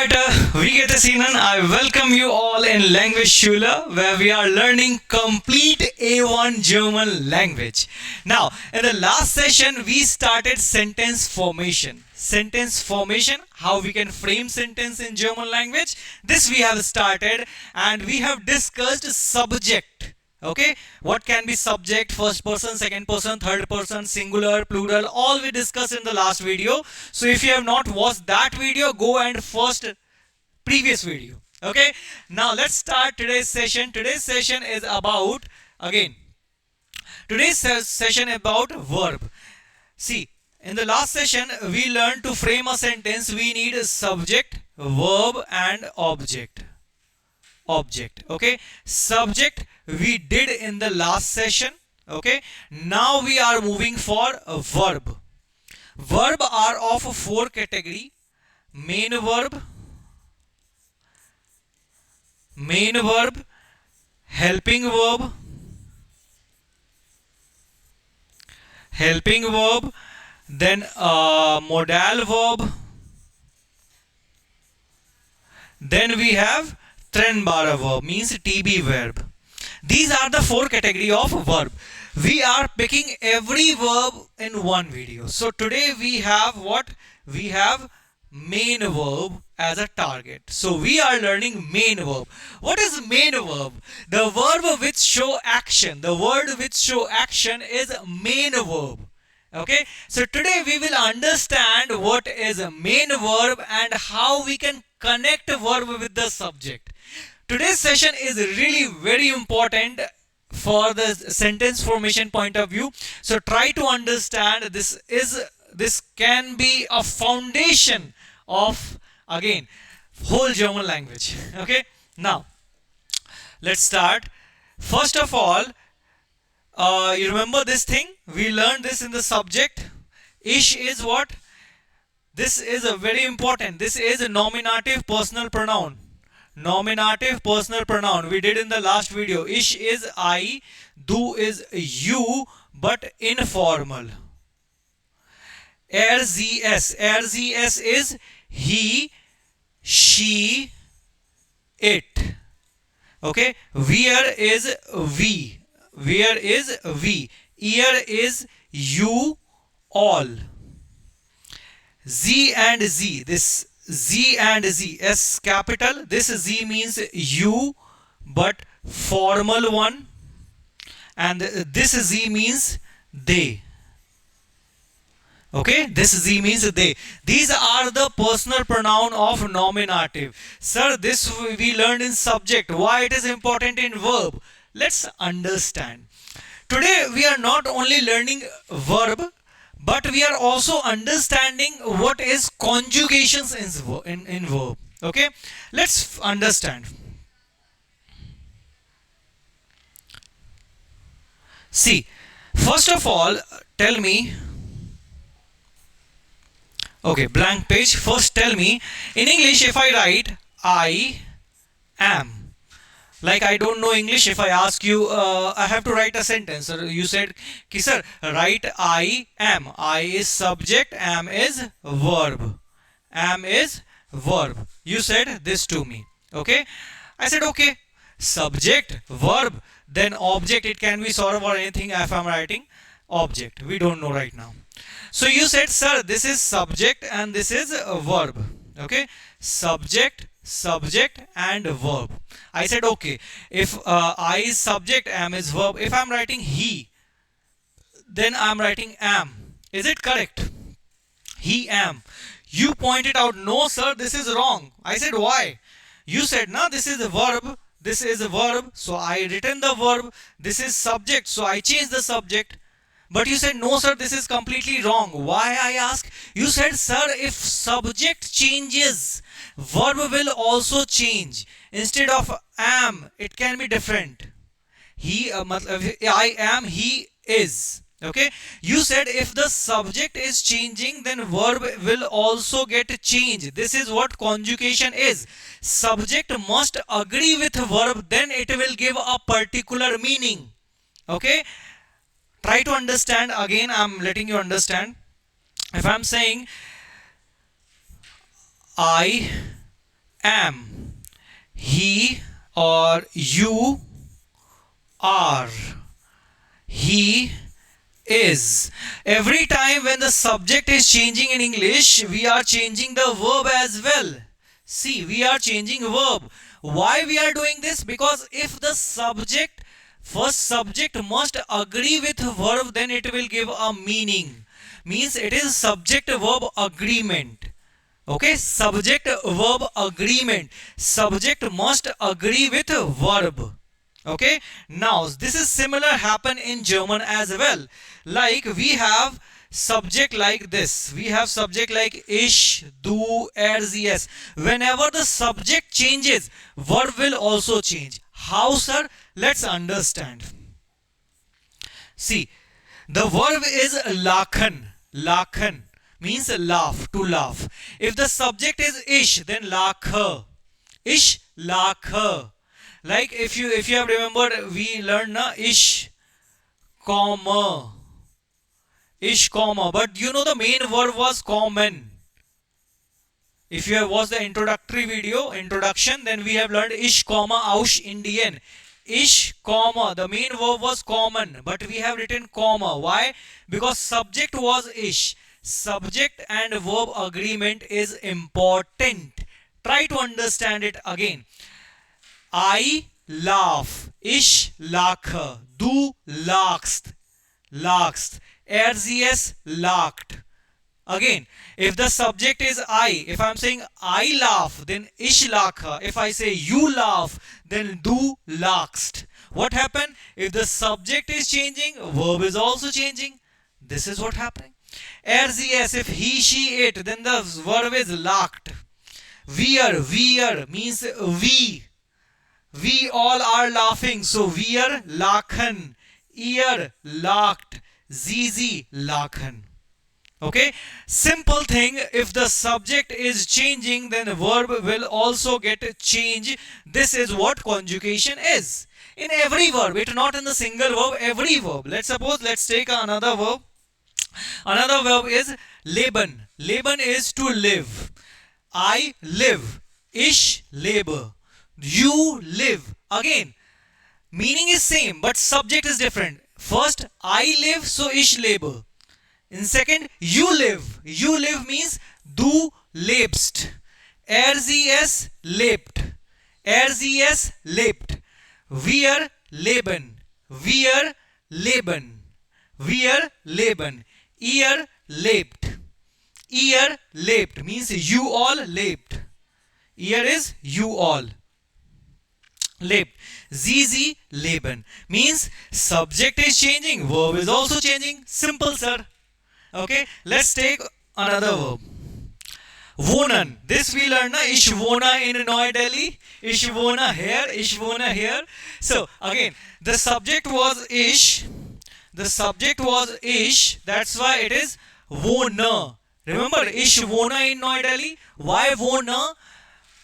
heute, wie geht es Ihnen? I welcome you all in Language Schule, where we are learning complete A1 German language. Now, in the last session, we started sentence formation. Sentence formation, how we can frame sentence in German language. This we have started, and we have discussed subject. Okay, what can be subject, first person, second person, third person, singular, plural, all we discussed in the last video. So if you have not watched that video, go and first previous video. Okay, now let's start today's session. Today's session is about, again, today's session about verb. See, in the last session we learned to frame a sentence. We need a subject, verb and object. Okay, subject we did in the last session. Okay, now we are moving for a verb. Verb are of four category: main verb, helping verb, then modal verb, then we have trennbare verb, means TB verb. These are the four category of verb. We are picking every verb in one video. So today we have what? We have main verb as a target. So we are learning main verb. What is main verb? The verb which show action. The word which show action is main verb. Okay, so today we will understand what is a main verb and how we can connect a verb with the subject. Today's session is really very important for the sentence formation point of view. So try to understand this can be a foundation of, again, whole German language. Okay, now let's start. First of all, you remember this thing? We learned this in the subject. Ish is what? This is a very important. This is a nominative personal pronoun. Nominative personal pronoun. We did in the last video. Ish is I, du is you, but informal. RZS is he, she, it. Okay. Where is we. Where is we. Here is you, all. Z and Z. This Z and Z. S capital. This Z means you, but formal one. And this Z means they. Okay, this Z means they. These are the personal pronoun of nominative. Sir, this we learned in subject. Why it is important in verb? Let's understand. Today we are not only learning verb, but we are also understanding what is conjugations in verb. Okay, let's understand. See, first of all, tell me. Okay, blank page. First tell me, in English if I write I am, like I don't know English, if I ask you, I have to write a sentence. You said, ki sir, write I am. I is subject, am is verb. Am is verb. You said this to me. Okay. I said, okay. Subject, verb, then object. It can be Saurav or anything if I'm writing object. We don't know right now. So you said, sir, this is subject and this is a verb. Okay. Subject, and verb. I said, okay, if I is subject, am is verb. If I'm writing he, then I'm writing am. Is it correct? He am. You pointed out, no sir, this is wrong. I said, why? You said, no, this is a verb. This is a verb. So I written the verb. This is subject. So I changed the subject. But you said, no sir, this is completely wrong. Why, I ask? You said, sir, if subject changes, verb will also change. Instead of am, it can be different. He, I am, he is. Okay. You said if the subject is changing, then verb will also get changed. This is what conjugation is. Subject must agree with verb, then it will give a particular meaning. Okay. Try to understand. Again, I'm letting you understand. If I'm saying I am, he or you are, he is. Every time when the subject is changing in English, we are changing the verb as well. See, we are changing verb. Why we are doing this? Because if the subject, first subject must agree with verb, then it will give a meaning. Means it is subject verb agreement. Okay, subject verb agreement. Subject must agree with verb. Okay, now this is similar happen in German as well. Like we have subject like this. We have subject like ich, du, er, sie, es. Whenever the subject changes, verb will also change. How, sir? Let's understand. See, the verb is lachen. Lachen means laugh, to laugh. If the subject is ish, then lache. Ish, lache. Like if you have remembered, we learned na ish, comma, ish, comma. But you know the main verb was common. If you have watched the introductory video, introduction, then we have learned ish, comma, aush, Indian. Ish, comma, the main verb was common, but we have written comma. Why? Because subject was ish. Subject and verb agreement is important. Try to understand it again. I laugh. Ich lache. Du lachst. Lachst. Er, sie, es lacht. Again, if the subject is I, if I'm saying I laugh, then ich lache. If I say you laugh, then du lachst. What happened? If the subject is changing, verb is also changing. This is what happening. Er, sie, es, if he, she, it, then the verb is lacht. Wir means we. We all are laughing. So wir lachen. Ihr lacht. Sie lachen. Okay, simple thing. If the subject is changing, then verb will also get change. This is what conjugation is in every verb. It not in the single verb, every verb. Let's take another verb. Another verb is leben. Leben is to live. I live. Ich lebe. You live. Again, meaning is same, but subject is different. First, I live, so ich lebe. In second, you live. You live means du lebst. Er, sie, es lebt. Er, sie, es lebt. Wir leben. Wir leben. Wir leben. Ihr lebt. Ihr lebt means you all lebt. Ihr is you all. Lebt. Sie leben means subject is changing, verb is also changing. Simple, sir. Okay, let's take another verb. Wohnen. This we learn na. Ich wohne in Neu Delhi. Ich wohne here. Ich wohne here. So again, the subject was ich. The subject was ich. That's why it is wohne. Remember, ich wohne in Neu Delhi. Why wohne?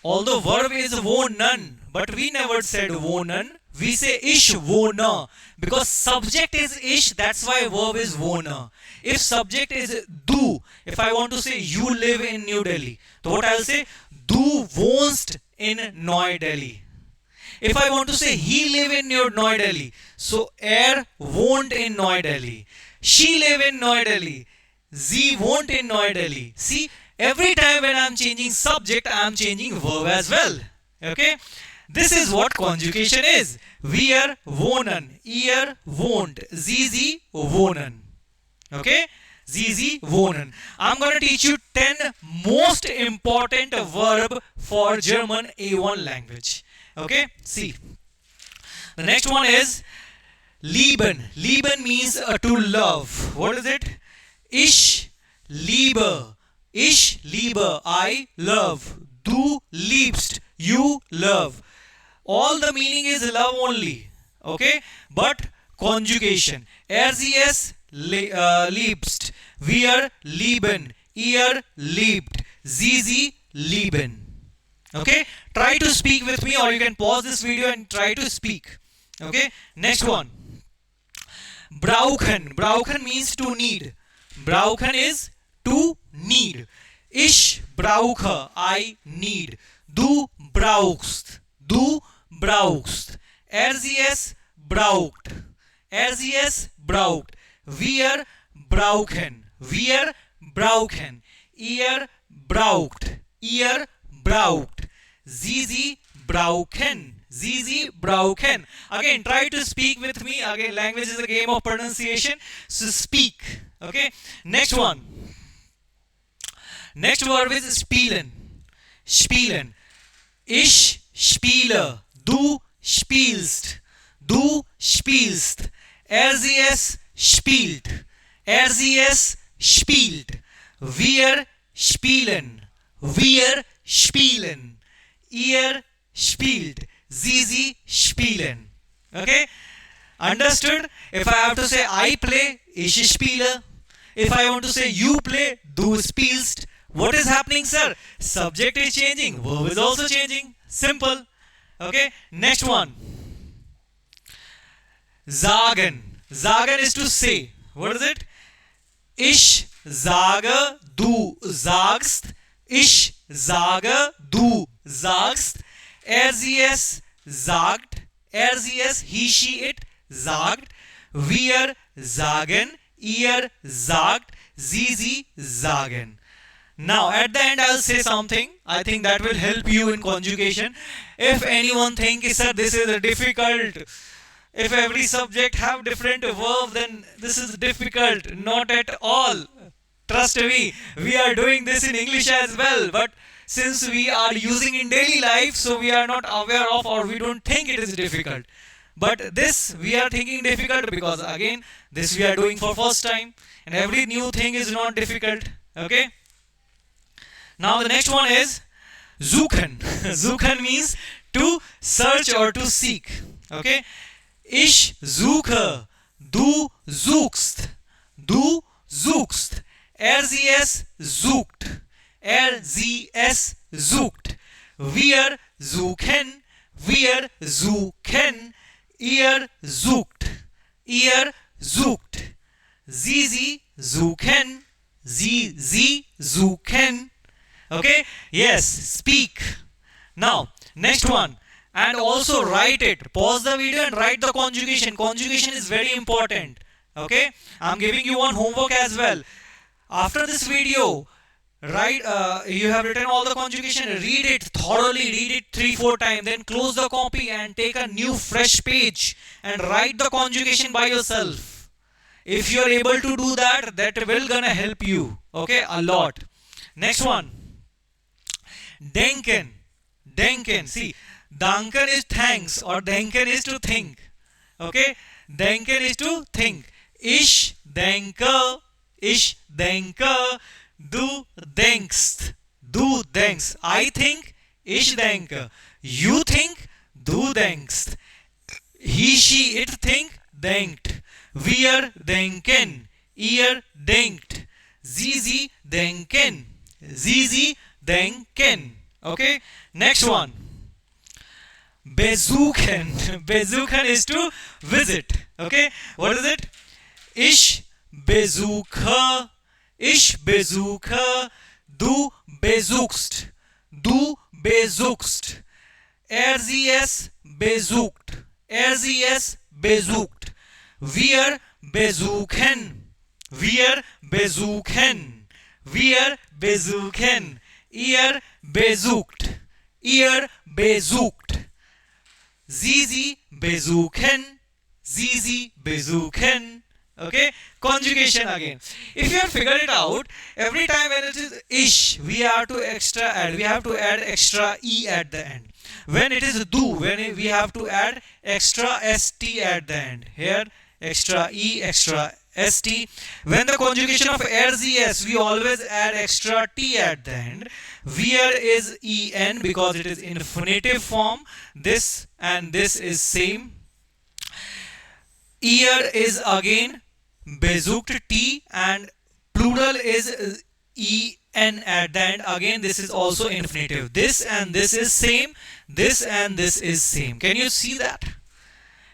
Although verb is wohnen, but we never said wohnen. We say ich wohne. Because subject is ich, that's why verb is wohne. If subject is du, if I want to say you live in New Delhi, so what I'll say? Du wohnst in Neu Delhi. If I want to say he live in Neu Delhi, so er wohnt in Neu Delhi. She live in Neu Delhi. Sie wohnt in Neu Delhi. See, every time when I'm changing subject, I'm changing verb as well. Okay? This is what conjugation is. Wir wohnen. Ihr wohnt. Sie wohnen. Okay? Sie wohnen. I'm going to teach you 10 most important verb for German A1 language. Okay? See. The next one is lieben. Lieben means to love. What is it? Ich liebe. Ich liebe. I love. Du liebst. You love. All the meaning is love only. Okay? But conjugation. Er, sie, es liebst. Wir lieben. Ihr liebt. Sie lieben. Okay? Try to speak with me, or you can pause this video and try to speak. Okay? Next one. Brauchen. Brauchen means to need. Brauchen is to need. Ich brauche. I need. Du brauchst. Du brauchst. Sie es braucht. Sie es braucht. Wir brauchen. Wir brauchen. Ihr braucht. Ihr braucht. Sie brauchen. Sie brauchen. Again, try to speak with me. Again, language is a game of pronunciation. So speak. Okay. Next one. Next verb is spielen. Spielen. Ich spiele. Du spielst. Du spielst. Sie es spielt. Sie es spielt. Wir spielen. Wir spielen. Ihr spielt. Sie spielen. Okay? Understood? If I have to say I play, ich spiele. If I want to say you play, du spielst. What is happening, sir? Subject is changing. Verb is also changing. Simple. Okay? Next one. Sagen. Sagen is to say. What is it? Ich sage, du sagst. Ich sage, du sagst. Sie es sagt. Sie es, he, she, it sagt. Wir sagen. Ihr sagt. Sie sagen. Now at the end I'll say something. I think that will help you in conjugation. If anyone thinks, sir, this is difficult. If every subject have different verb, then this is difficult. Not at all. Trust me, we are doing this in English as well. But since we are using in daily life, so we are not aware of or we don't think it is difficult. But this we are thinking difficult because again, this we are doing for first time. And every new thing is not difficult. Okay? Now the next one is suchen. Suchen means to search or to seek. Okay? Ich suche. Du suchst. Du suchst. Sie es sucht. Sie es sucht. Wir suchen. Wir suchen. Ihr sucht. Ihr sucht. Sie suchen. Sie suchen. Okay? Yes, speak. Now, next one. And also write it. Pause the video and write the conjugation. Conjugation is very important. Okay? I'm giving you one homework as well. After this video, write. You have written all the conjugation. Read it thoroughly. Read it 3-4 times. Then close the copy and take a new fresh page and write the conjugation by yourself. If you are able to do that, that will gonna help you. Okay? A lot. Next one. Denken. Denken. See, danken is thanks or denken is to think. Okay? Denken is to think. Ich denke. Ich denke. Du denkst. Du denkst. I think. Ich denke. You think. Du denkst. He, she, it think. Denkt. Wir denken. Ihr denkt. Sie denken. Sie denken. Okay? Next one. Besuchen. Besuchen is to visit. Okay? What is it? Ich besuche. Ich besuche. Du besuchst. Du besuchst. Sie es besucht. Sie es besucht. Wir besuchen. Wir besuchen. Wir besuchen. Ihr besucht. Ihr besucht. Sie besuchen. Sie besuchen. Okay? Conjugation again. If you have figured it out, every time when it is ish, we have to add extra e at the end. When it is do, we have to add extra st at the end. Here, extra e, extra st. When the conjugation of rs, we always add extra t at the end. Where is en because it is infinitive form. This and this is same. Ear is again besucht t and plural is en at the end. Again, this is also infinitive. This and this is same. This and this is same. Can you see that?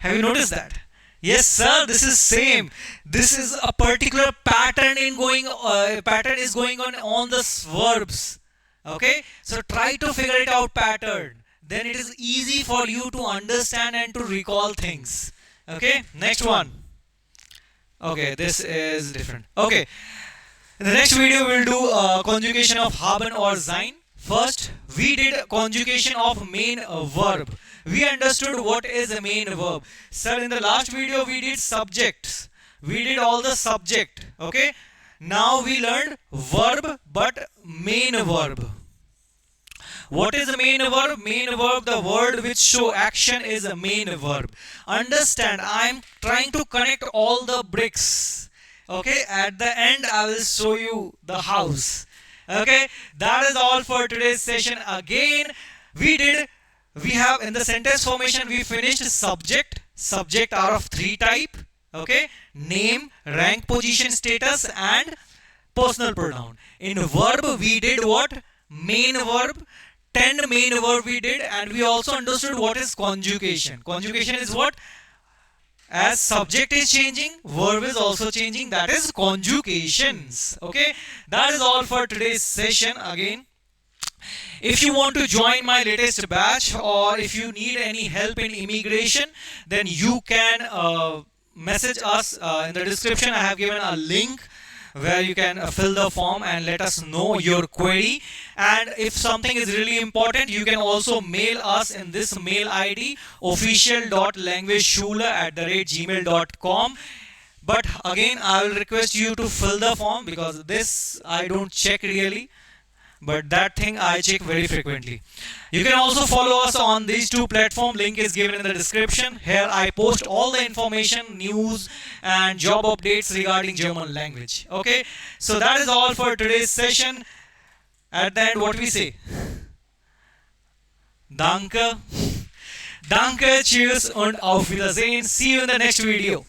Have you noticed that? Yes, sir. This is same. This is a particular pattern in pattern is going on the verbs. Okay, so try to figure it out pattern. Then it is easy for you to understand and to recall things. Okay, next one. Okay, this is different. Okay, in the next video we'll do conjugation of haben or sein. First, we did conjugation of main verb. We understood what is a main verb. Sir, in the last video we did subjects. We did all the subject. Okay. Now we learned verb, but main verb. What is the main verb? Main verb, the word which show action is a main verb. Understand, I am trying to connect all the bricks. Okay, at the end I will show you the house. Okay, that is all for today's session. Again, we have in the sentence formation we finished subject. Subject are of three type. Okay, name, rank, position, status, and personal pronoun. In verb we did what? Main verb. 10 main verb we did, and we also understood what is conjugation. Conjugation is what? As subject is changing, verb is also changing. That is conjugations. Okay, that is all for today's session. Again, if you want to join my latest batch, or if you need any help in immigration, then you can message us in the description. I have given a link where you can fill the form and let us know your query. And if something is really important, you can also mail us in this mail ID, official.languageschule@gmail.com. But again, I will request you to fill the form, because this I don't check really, but that thing I check very frequently. You can also follow us on these two platforms. Link is given in the description. Here I post all the information, news and job updates regarding German language. Okay, so that is all for today's session. At the end, what we say? Danke, danke, cheers und auf Wiedersehen. See you in the next video.